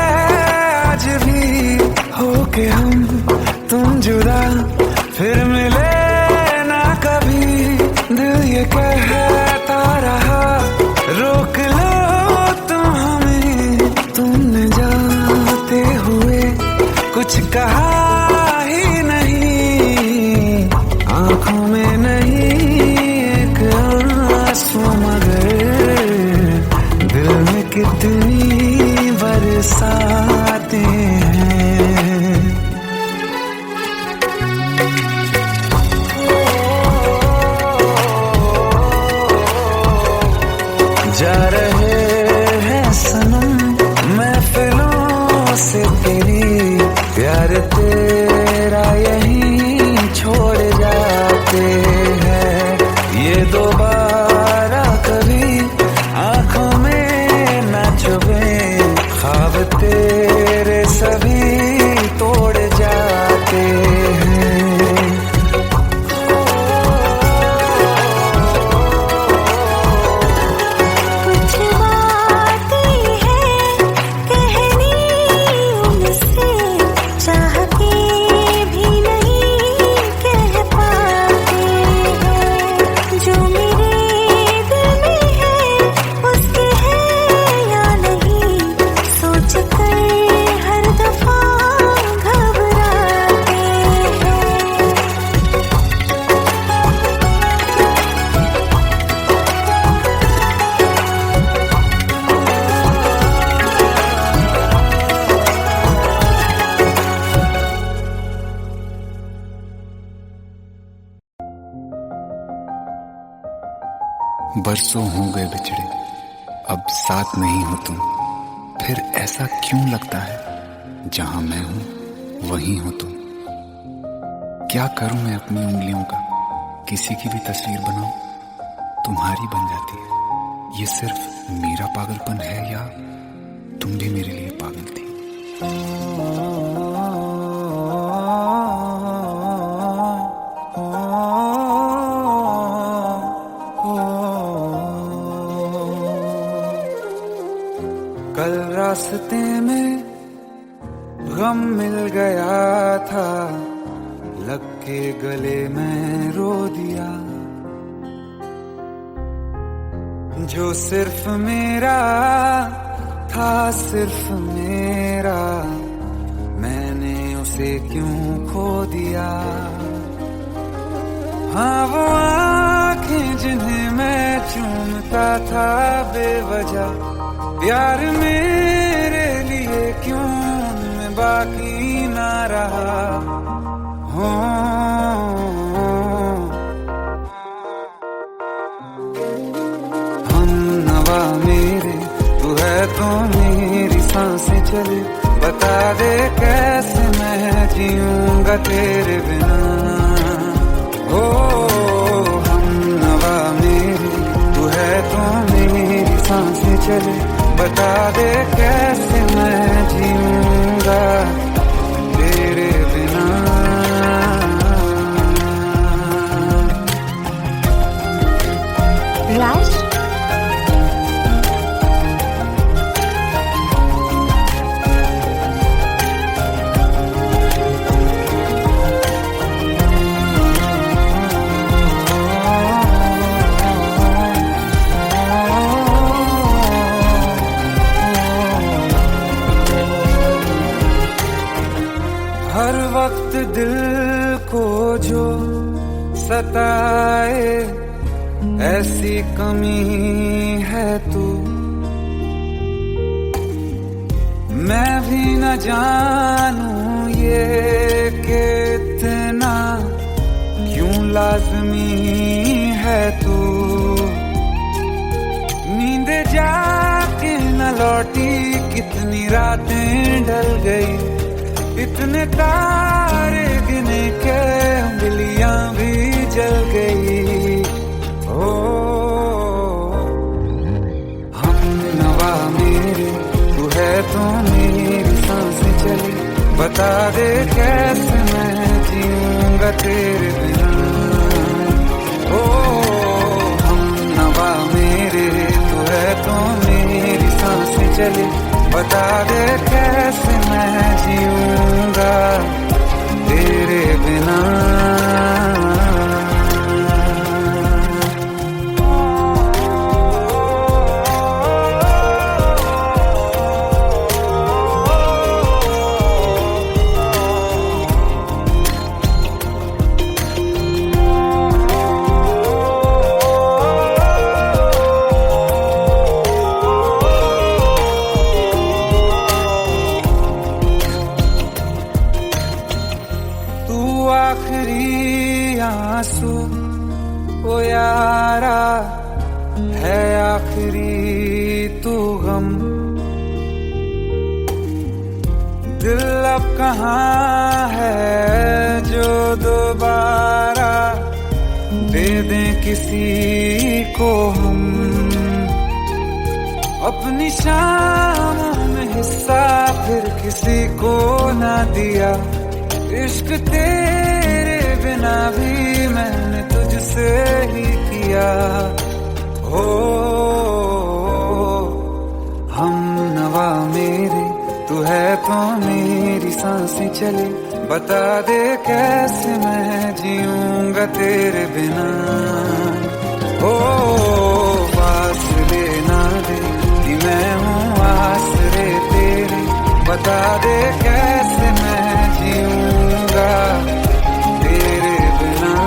आज भी, हो के हम तुम जुदा फिर मिले ना कभी। दिल ये कहता रहा रोक लो तुम हमें, तुमने जाते हुए कुछ कहा ही नहीं। आंखों में नहीं एक आंसू मगर दिल में कितनी बरसाते हैं। जा रहे हैं सनम महफिलों से तेरी, प्यार तेरा यहीं छोड़ जाते हैं। ये दोबारा कभी आंखों में न चुभे, ख्वाब तेरे सभी तोड़ जाते हैं। कुछ बातें हैं कहनी उनसे, चाह के भी नहीं कह पाते हैं। जो मेरे दिल में है उसके है या नहीं, सोच कर हर दफा घबराते हैं। बरसों हो गए बिछड़े, अब साथ नहीं हो तुम, फिर ऐसा क्यों लगता है जहां मैं हूं वहीं हो तुम। क्या करूं मैं अपनी उंगलियों का, किसी की भी तस्वीर बनाऊं तुम्हारी बन जाती है। ये सिर्फ मेरा पागलपन है या तुम भी मेरे लिए पागल थी। कल रास्ते में गम मिल गया था, लग के गले में रो दिया। जो सिर्फ मेरा था सिर्फ मेरा, मैंने उसे क्यों खो दिया। हाँ वो आंखें जिन्हें मैं चूमता था बेवजह, प्यार मेरे लिए क्यों मैं बाकी ना रहा। हो हम नवा मेरे, तू है तो मेरी सांसें चले, बता दे कैसे मैं जीऊंगा तेरे बिना। हो हम नवा मेरे, तू है तो मेरी सांसें चले, बता दे कैसे मैं जीऊंगा तेरे बिना। राज, हर वक्त दिल को जो सताए ऐसी कमी है तू, मैं भी न जानूं ये कि इतना क्यों लाज़मी है तू। नींद जाके न लौटी, कितनी रातें ढल गई, इतने तारे गिने के उंगलियां भी जल गई। ओ हम नवा मेरे, तू है तो मेरी सांसें चली, बता दे कैसे मैं जीऊंगा तेरे बिना। ओ हम नवा मेरे, तू है तो ओ यारा है आखिरी तू गम, दिल अब कहाँ है जो दोबारा दे दें किसी को हम। अपनी शामों में हिस्सा फिर किसी को ना दिया, इश्क तेरे बिना भी मैंने तुझसे ही किया। हो हम नवा मेरे तू है तो मेरी सांसें चले, बता दे कैसे मैं जीऊंगा तेरे बिना। हो फासले ना दे कि मैं हूँ आसरे तेरे, बता दे कैसे मैं जीऊंगा तेरे बिना।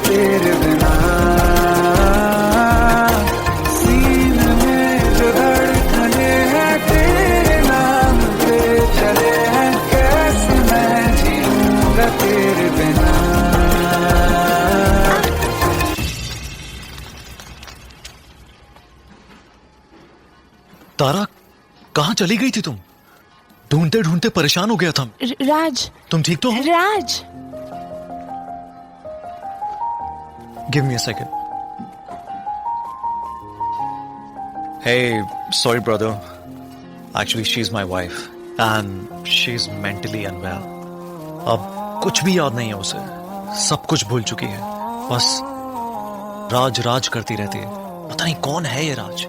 तेरे बिना सीने में जो धड़कने हैं तेरे नाम पे चले हैं, कैसे मैं जीऊंगा तेरे बिना। तारा कहाँ चली गई थी तुम? ढूंढते ढूंढते परेशान हो गया था। राज, तुम ठीक तो हो? राज, Give me a second. Hey, sorry brother. Actually, she's my wife and she's mentally unwell. अब कुछ भी याद नहीं है उसे, सब कुछ भूल चुकी है, बस राज राज करती रहती है। पता नहीं कौन है ये राज।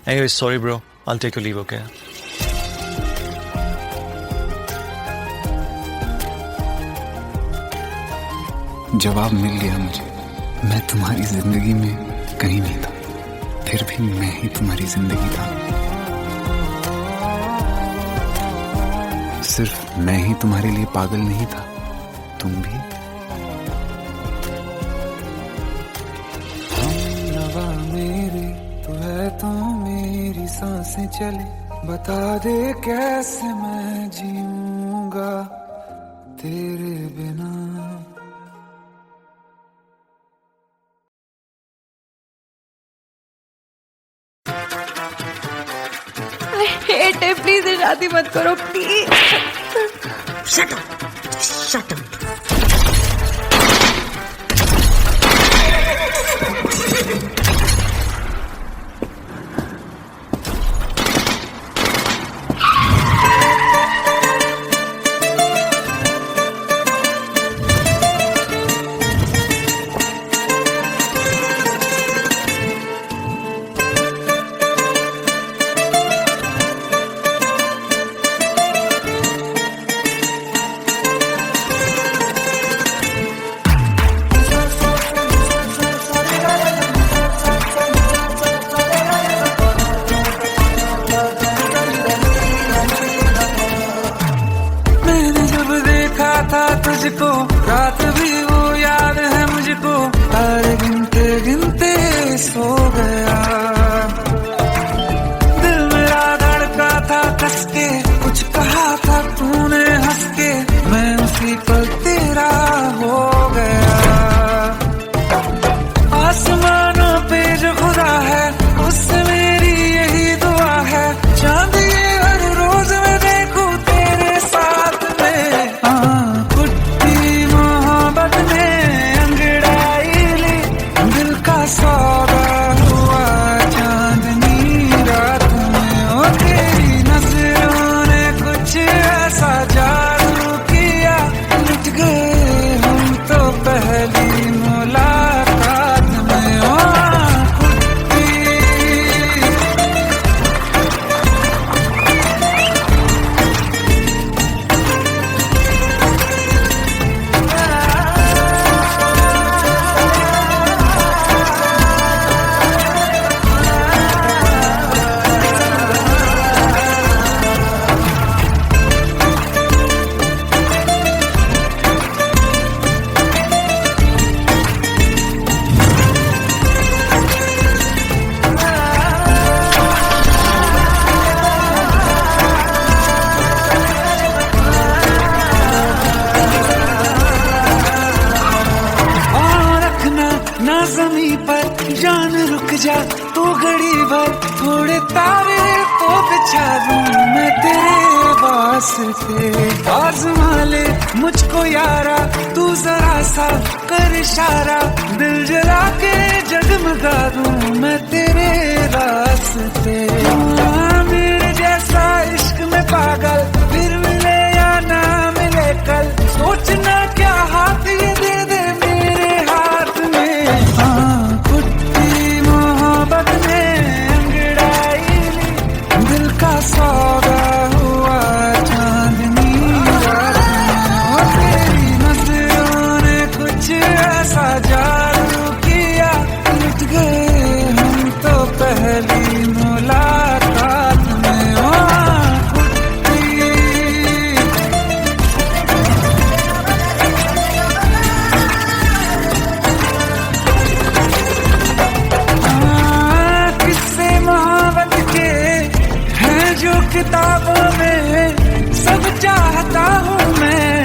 Anyway, sorry bro. I'll take your leave, okay? जवाब मिल गया मुझे, मैं तुम्हारी जिंदगी में कहीं नहीं था, फिर भी मैं ही तुम्हारी जिंदगी था। सिर्फ मैं ही तुम्हारे लिए पागल नहीं था, तुम भी। हम नवा मेरे तू है तो मेरी सांसें चले, बता दे कैसे मैं जीऊंगा तेरे बिना। हेट है, प्लीज शादी मत करो please. Shut up, shut up. तुझको रात भी वो याद है मुझको, तारे गिनते गिनते सो गया। दिल मेरा धड़का था कस के, कुछ कहा था तूने हंस के, मैं उसी पल तेरा हो गया। आसमानों पे जो खुदा है उससे मेरी यही दुआ है, चांद ये हर रोज मैं देखूं तेरे साथ में। सौदा हुआ चांदनी रात में, ओ तेरी नजरों ने कुछ ऐसा जादू किया, लुट गए हम तो पहली मुलाकात में। ओ खुद जा तू घड़ी भर, थोड़े तारे तो बिछा दूं मैं तेरे वास्ते। आज़मा ले मुझको यारा, तू जरा सा कर इशारा, दिल जला के जगमगा दूं मैं तेरे रास्ते। मेरे जैसा इश्क में पागल फिर मिले या ना मिले कल, सोचना क्या हाथ ये दे दे मेरे हाथ में। कुट्टी मोहब्बत में अंगड़ाई ली, दिल का सौदा हुआ चांदनी रात में। तेरी नजरों ने कुछ ऐसा जादू किया, लुट गए हम तो पहली मुलाकात में। किस्से मोहब्बत के हैं जो किताबों में, सब चाहता हूँ मैं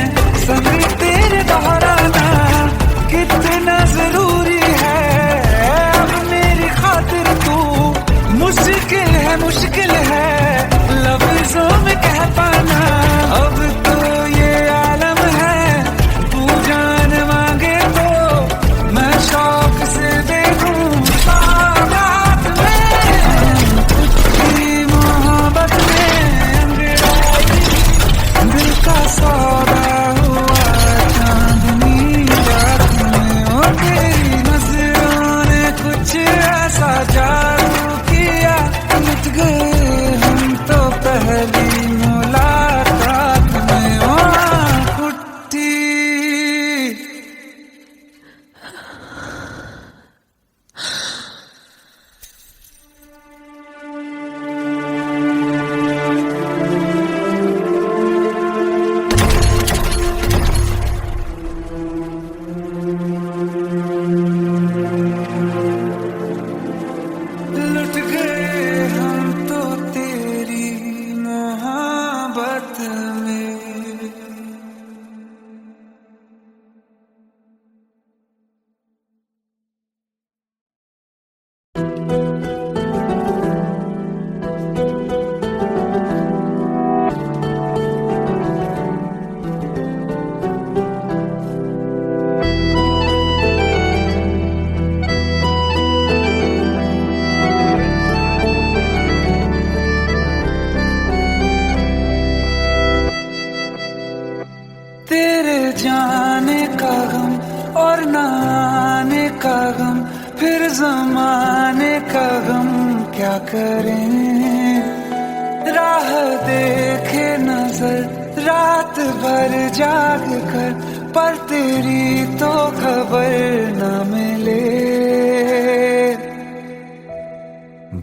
संग तेरे दोहराना, कितना जरूरी है अब मेरी खातिर तू। मुश्किल है लफ्जों में कह पाना, अब तो ये आलम है तू जान मांगे तो मैं शौक से दे दूं सौगात में। कुछ मोहब्बत में अंगड़ाई, दिल का सौदा हुआ चांदनी रात में। ओ तेरी नजरों ने कुछ ऐसा जादू किया, लुट गए हम तो पहली मुलाकात में। ओ कुट्टी लुट गए हम तो तेरी मोहब्बत में। तेरे जाने का गम और न आने का गम, फिर जमाने का गम क्या करें। राह देखे नजर रात भर जाग कर, पर तेरी तो खबर न मिले।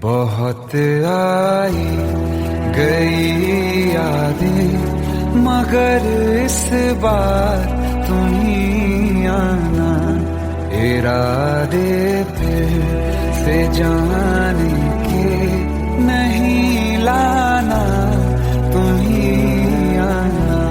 बहुत आई गई यादें मगर इस बार तुम ही आना, इरादे फिर से जाने के नहीं लाना, तुम ही आना।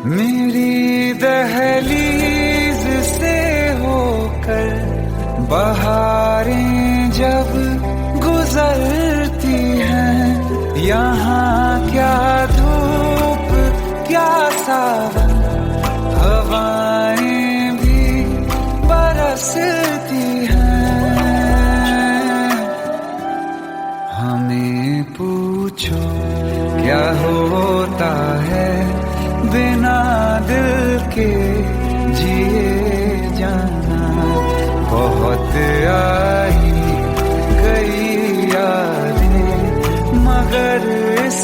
मेरी दहलीज से होकर बहारें जब गुजरती हैं, यहाँ क्या धूप क्या सावन, हवाएं भी बरसती हैं। हमें पूछो क्या होता है बिना दिल के जिए जाना। बहुत आई गई यादें मगर इस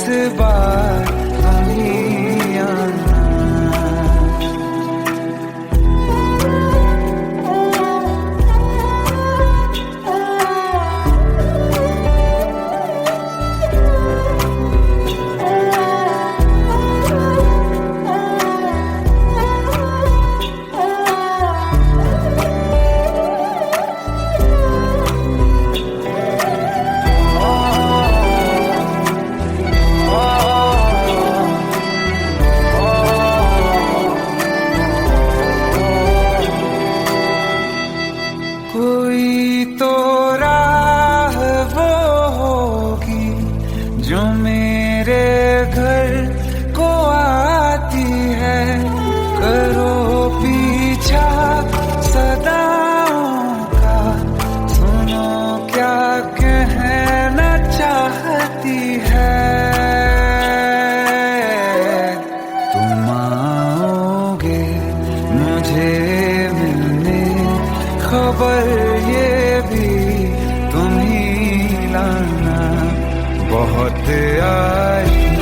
खबर ये भी तुम ही लाना, बहुत आई